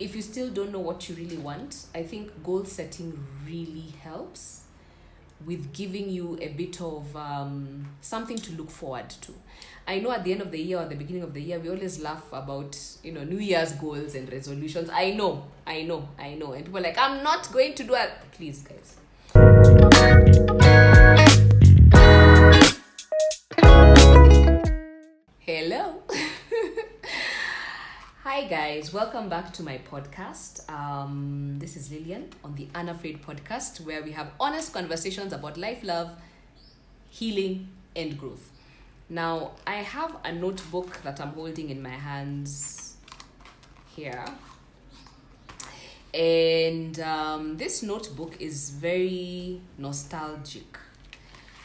if you still don't know what you really want, I think goal setting really helps with giving you a bit of something to look forward to. I know at the end of the year or the beginning of the year, we always laugh about, New Year's goals and resolutions. I know. And people are like, I'm not going to do it. Please, guys. Hello. Hi, guys. Welcome back to my podcast. This is Lilian on the Unafraid podcast, where we have honest conversations about life, love, healing, and growth. Now, I have a notebook that I'm holding in my hands here. And this notebook is very nostalgic.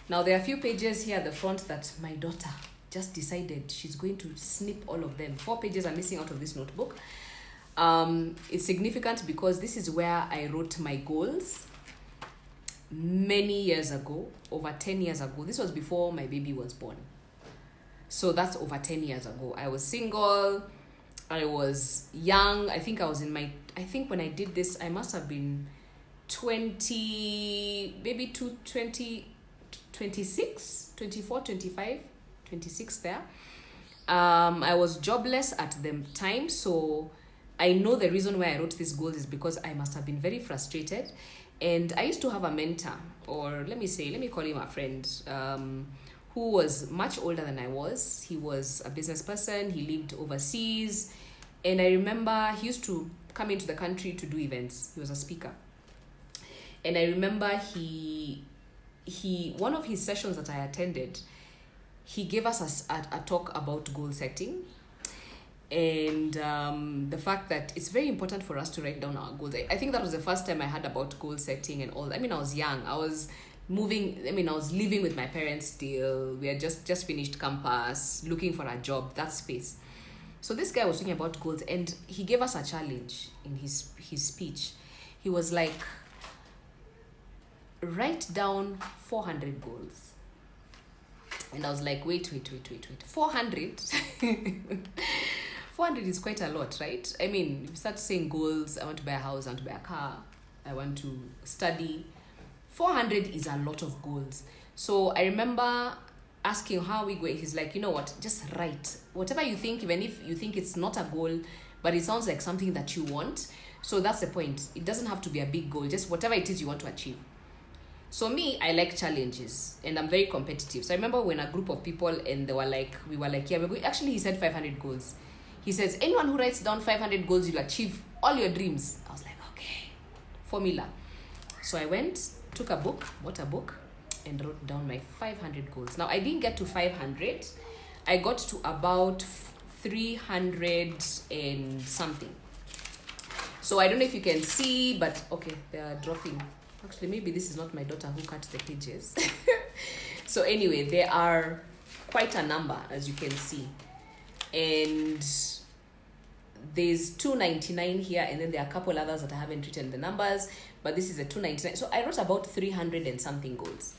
Now, there are a few pages here at the front that my daughter just decided she's going to snip all of them. 4 pages are missing out of this notebook. It's significant because this is where I wrote my goals many years ago, over 10 years ago. This was before my baby was born. So that's over 10 years ago. I was single. I was young. I think when I did this, I must have been 20, maybe 26, 24, 25. 26 there. I was jobless at the time, so I know the reason why I wrote these goals is because I must have been very frustrated. And I used to have a mentor, or let me call him a friend, who was much older than I was. He was a business person. He lived overseas, and I remember he used to come into the country to do events. He was a speaker, and I remember he one of his sessions that I attended, he gave us a talk about goal setting and the fact that it's very important for us to write down our goals. I think that was the first time I heard about goal setting and all. I was young. I was living with my parents still. We had just finished campus, looking for a job, that space. So this guy was talking about goals, and he gave us a challenge in his speech. He was like, write down 400 goals. And I was like, wait. 400? 400 is quite a lot, right? If you start saying goals, I want to buy a house, I want to buy a car, I want to study. 400 is a lot of goals. So I remember asking, how are we going? He's like, you know what? Just write. Whatever you think, even if you think it's not a goal, but it sounds like something that you want. So that's the point. It doesn't have to be a big goal. Just whatever it is you want to achieve. So me, I like challenges, and I'm very competitive. So I remember when a group of people, and we were like, yeah, we're going. Actually, he said 500 goals. He says, anyone who writes down 500 goals, you'll achieve all your dreams. I was like, okay, formula. So I bought a book, and wrote down my 500 goals. Now, I didn't get to 500. I got to about 300 and something. So I don't know if you can see, but okay, they are dropping. Actually, maybe this is not my daughter who cut the pages. So anyway, there are quite a number, as you can see. And there's 299 here, and then there are a couple others that I haven't written the numbers, but this is a 299. So I wrote about 300 and something goals.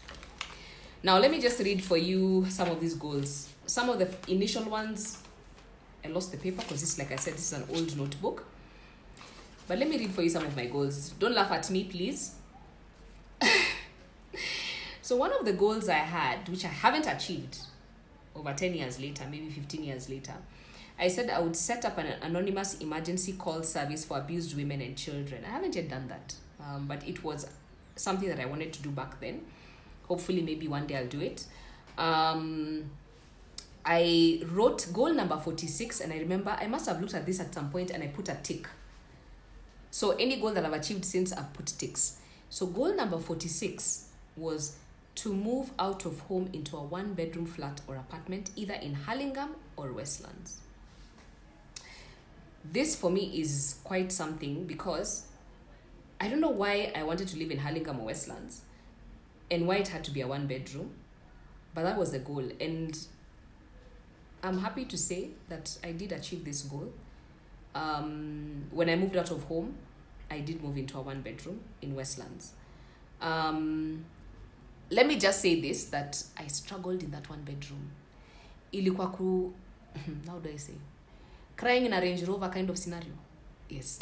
Now, let me just read for you some of these goals. Some of the initial ones, I lost the paper because this, like I said, this is an old notebook. But let me read for you some of my goals. Don't laugh at me, please. So one of the goals I had, which I haven't achieved over 10 years later, maybe 15 years later, I said I would set up an anonymous emergency call service for abused women and children. I haven't yet done that, but it was something that I wanted to do back then. Hopefully, maybe one day I'll do it. I wrote goal number 46, and I remember I must have looked at this at some point and I put a tick. So any goal that I've achieved since, I've put ticks. So goal number 46 was to move out of home into a 1-bedroom flat or apartment, either in Hurlingham or Westlands. This for me is quite something because I don't know why I wanted to live in Hurlingham or Westlands and why it had to be a 1-bedroom, but that was the goal. And I'm happy to say that I did achieve this goal. When I moved out of home, I did move into a 1-bedroom in Westlands. Let me just say this, that I struggled in that 1-bedroom. Ilikuwa how do I say? Crying in a Range Rover kind of scenario. Yes.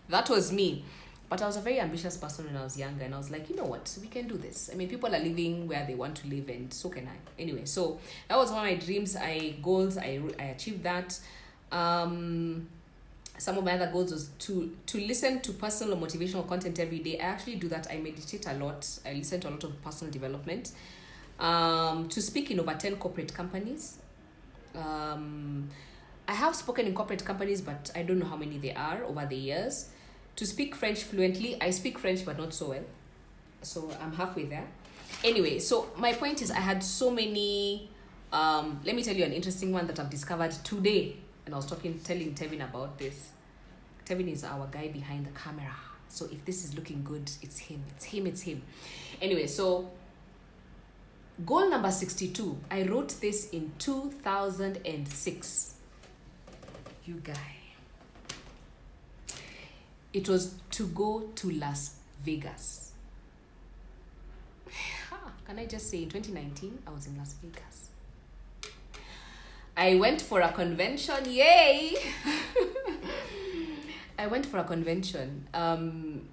That was me. But I was a very ambitious person when I was younger, and I was like, you know what, we can do this. I mean, people are living where they want to live, and so can I. Anyway, so that was one of my dreams. I achieved that. Some of my other goals was to listen to personal or motivational content every day. I actually do that. I meditate a lot. I listen to a lot of personal development. To speak in over 10 corporate companies. I have spoken in corporate companies, but I don't know how many there are over the years. To speak French fluently. I speak French, but not so well. So I'm halfway there. Anyway, so my point is I had so many... let me tell you an interesting one that I've discovered today. And I was telling Tevin about this. Tevin is our guy behind the camera. So if this is looking good, it's him. Anyway, so goal number 62. I wrote this in 2006. You guy. It was to go to Las Vegas. Can I just say in 2019, I was in Las Vegas. I went for a convention. Yay! I went for a convention. I'm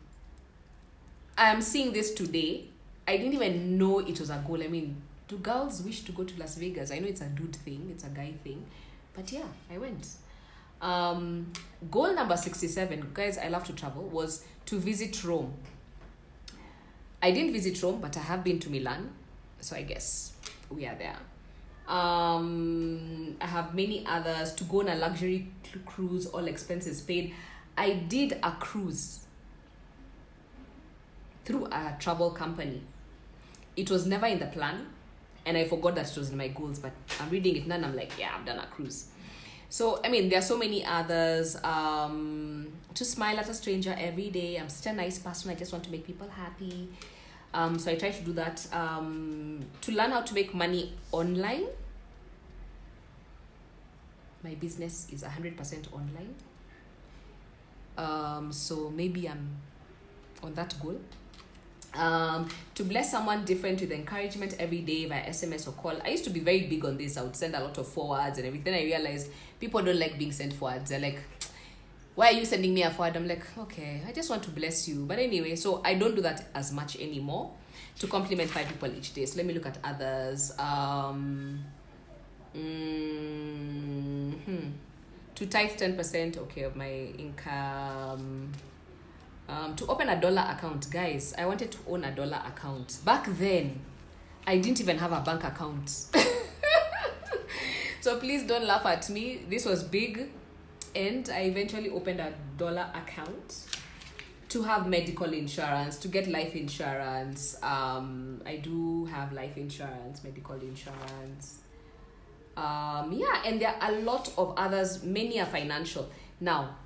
seeing this today. I didn't even know it was a goal. I mean, do girls wish to go to Las Vegas? I know it's a dude thing. It's a guy thing. But yeah, I went. Goal number 67, guys, I love to travel, was to visit Rome. I didn't visit Rome, but I have been to Milan. So I guess we are there. I have many others. To go on a luxury cruise, all expenses paid. I did a cruise through a travel company. It was never in the plan, and I forgot that it was in my goals, but I'm reading it now and I'm like, yeah, I've done a cruise. So, I mean, there are so many others. To smile at a stranger every day. I'm such a nice person. I just want to make people happy. So I try to do that. To learn how to make money online. My business is 100% online. So maybe I'm on that goal. To bless someone different with encouragement every day via SMS or call. I used to be very big on this. I would send a lot of forwards and everything. I realized people don't like being sent forwards. They're like, why are you sending me a forward? I'm like, okay, I just want to bless you. But anyway, so I don't do that as much anymore. To compliment 5 people each day. So let me look at others. To tithe 10%, okay, of my income. To open a dollar account. Guys, I wanted to own a dollar account. Back then, I didn't even have a bank account. So please don't laugh at me. This was big. And I eventually opened a dollar account to have medical insurance, to get life insurance. I do have life insurance, medical insurance. Yeah, and there are a lot of others. Many are financial. Now,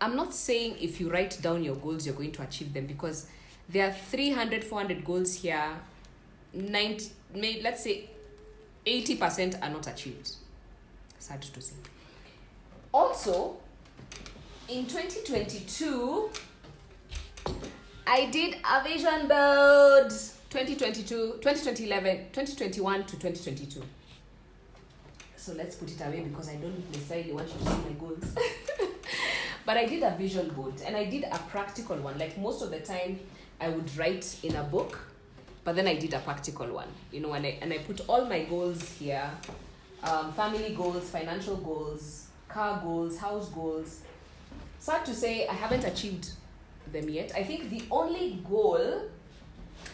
I'm not saying if you write down your goals, you're going to achieve them, because there are 300, 400 goals here. Let's say 80% are not achieved. Sad to say. Also, in 2022, I did a vision board. 2021 to 2022. So let's put it away because I don't necessarily want you to see my goals. But I did a vision board, and I did a practical one. Like most of the time, I would write in a book, but then I did a practical one. You know, and I put all my goals here. Family goals, financial goals, car goals, house goals. Sad to say, I haven't achieved them yet. I think the only goal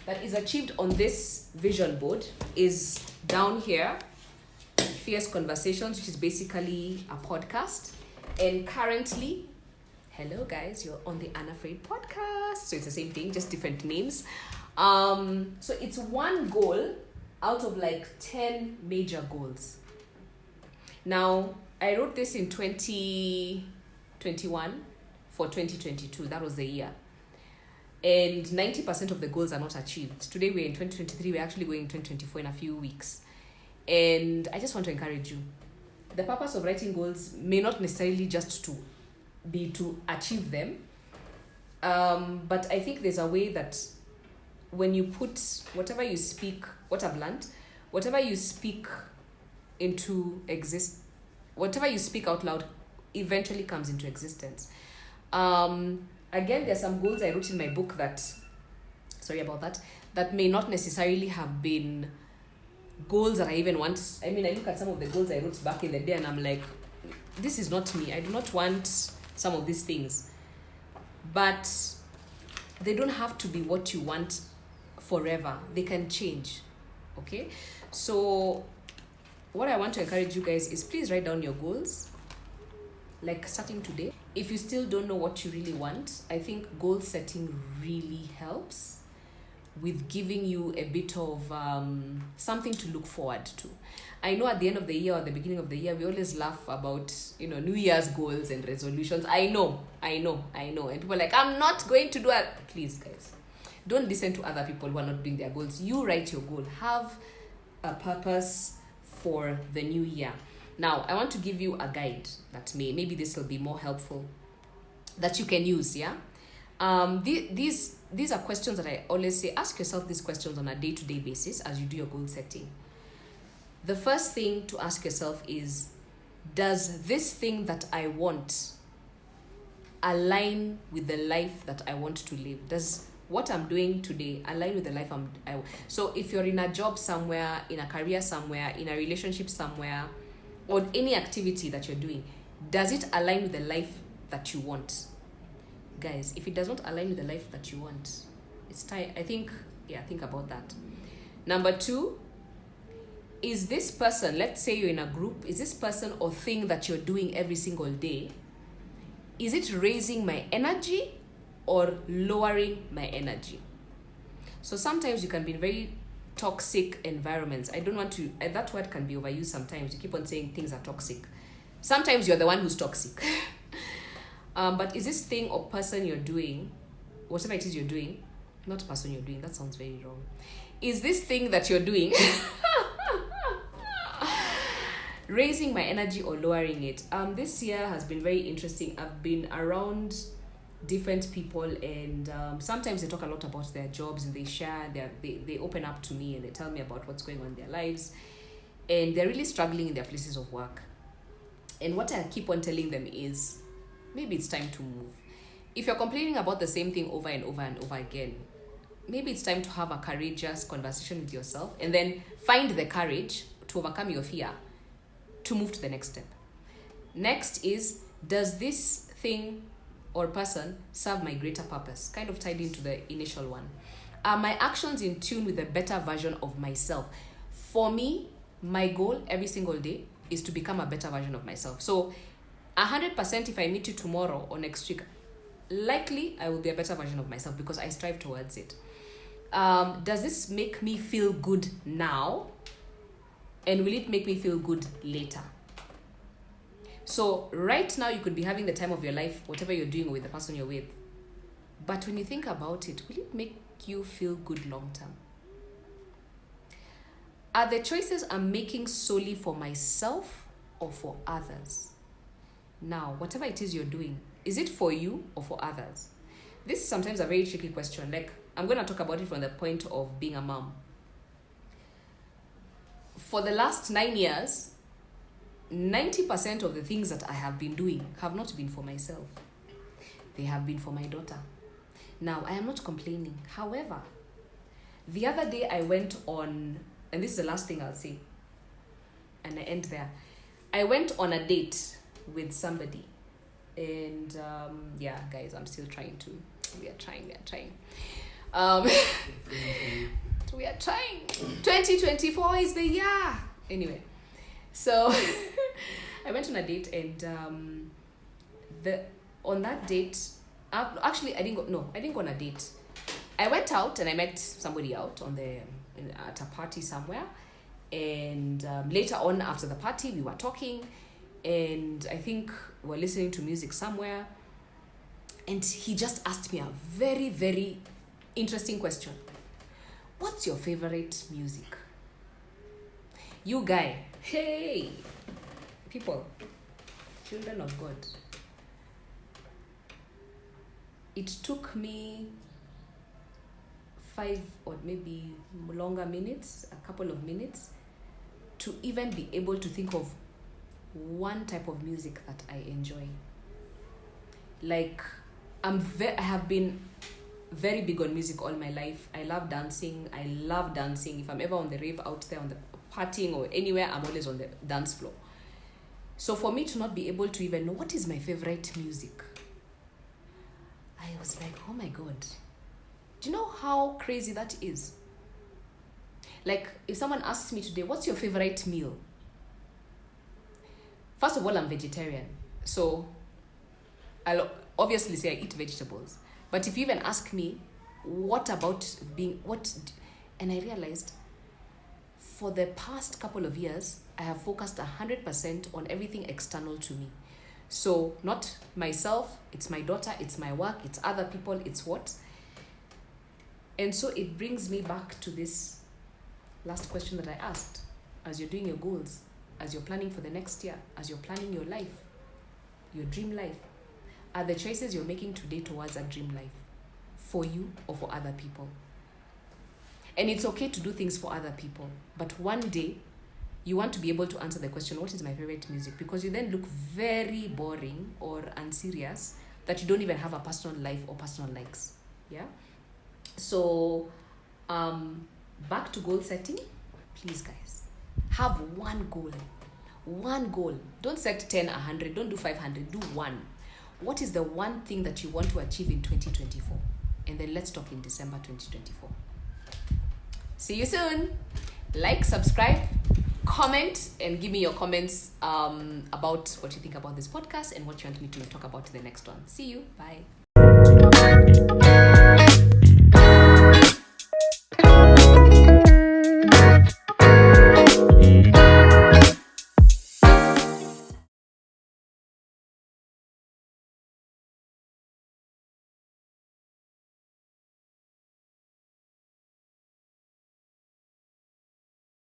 that is achieved on this vision board is down here, Fierce Conversations, which is basically a podcast. And currently, hello guys, you're on the Unafraid podcast. So it's the same thing, just different names. So it's one goal out of like 10 major goals. Now, I wrote this in 2021 for 2022. That was the year. And 90% of the goals are not achieved. Today we're in 2023. We're actually going in 2024 in a few weeks. And I just want to encourage you. The purpose of writing goals may not necessarily just to be to achieve them. But I think there's a way that when you put whatever you speak, what I've learned, whatever you speak into exist, whatever you speak out loud eventually comes into existence. Again, there's some goals I wrote in my book that, sorry about that, that may not necessarily have been goals that I even want. I mean, I look at some of the goals I wrote back in the day and I'm like, this is not me. I do not want some of these things. But they don't have to be what you want forever. They can change. Okay? So what I want to encourage you guys is please write down your goals. Like starting today. If you still don't know what you really want, I think goal setting really helps with giving you a bit of something to look forward to. I know at the end of the year or the beginning of the year, we always laugh about, New Year's goals and resolutions. I know. And people are like, I'm not going to do it. Please, guys, don't listen to other people who are not doing their goals. You write your goal. Have a purpose for the new year. Now, I want to give you a guide that maybe this will be more helpful that you can use, yeah? These are questions that I always say, ask yourself these questions on a day-to-day basis as you do your goal setting. The first thing to ask yourself is, does this thing that I want align with the life that I want to live? Does what I'm doing today align with the life so if you're in a job somewhere, in a career somewhere, in a relationship somewhere, or any activity that you're doing, does it align with the life that you want? Guys, if it does not align with the life that you want, it's time. Think about that. Number 2, is this person, let's say you're in a group, is this person or thing that you're doing every single day, is it raising my energy or lowering my energy? So sometimes you can be in very toxic environments. I don't want to, that word can be overused sometimes. You keep on saying things are toxic. Sometimes you're the one who's toxic. But is this thing or person you're doing, whatever it is you're doing, not person you're doing, that sounds very wrong. Is this thing that you're doing raising my energy or lowering it? This year has been very interesting. I've been around different people and sometimes they talk a lot about their jobs and they share, they open up to me and they tell me about what's going on in their lives, and they're really struggling in their places of work. And what I keep on telling them is, maybe it's time to move. If you're complaining about the same thing over and over and over again, maybe it's time to have a courageous conversation with yourself and then find the courage to overcome your fear to move to the next step. Next is, does this thing or person serve my greater purpose? Kind of tied into the initial one. Are my actions in tune with a better version of myself? For me, my goal every single day is to become a better version of myself. So 100% if I meet you tomorrow or next week, likely I will be a better version of myself because I strive towards it. Does this make me feel good now? And will it make me feel good later? So right now you could be having the time of your life, whatever you're doing with the person you're with. But when you think about it, will it make you feel good long term? Are the choices I'm making solely for myself or for others? Now, whatever it is you're doing, is it for you or for others? This is sometimes a very tricky question. Like, I'm going to talk about it from the point of being a mom. For the last 9 years, 90% of the things that I have been doing have not been for myself. They have been for my daughter. Now, I am not complaining. However, the other day I went on, and this is the last thing I'll say, and I end there. I went on a date with somebody. And guys, I'm still trying to. We are trying. We are trying. 2024 is the year. Anyway, so I went on a date, and on that date, actually I didn't go on a date. I went out and I met somebody out at a party somewhere, and later on after the party we were talking, and I think we were listening to music somewhere, and he just asked me a very, very interesting question. What's your favorite music? You guy, hey, people, children of God. It took me 5 or maybe longer minutes, a couple of minutes, to even be able to think of one type of music that I enjoy. Like, I have been very big on music all my life. I love dancing. If I'm ever on the rave out there, on the partying or anywhere, I'm always on the dance floor. So for me to not be able to even know what is my favorite music, I was like, oh my God. Do you know how crazy that is? Like, if someone asks me today, what's your favorite meal? First of all, I'm vegetarian. So I'll obviously say I eat vegetables. But if you even ask me, what about and I realized for the past couple of years, I have focused 100% on everything external to me. So not myself, it's my daughter, it's my work, it's other people, it's what. And so it brings me back to this last question that I asked. As you're doing your goals, as you're planning for the next year, as you're planning your life, your dream life, are the choices you're making today towards a dream life for you or for other people? And it's okay to do things for other people, but one day you want to be able to answer the question, what is my favorite music? Because you then look very boring or unserious that you don't even have a personal life or personal likes. Yeah. So back to goal setting. Please, guys, have one goal. Don't set 10, 100, don't do 500, do one. What is the one thing that you want to achieve in 2024? And then let's talk in December 2024. See you soon. Like, subscribe, comment, and give me your comments about what you think about this podcast and what you want me to talk about in the next one. See you. Bye.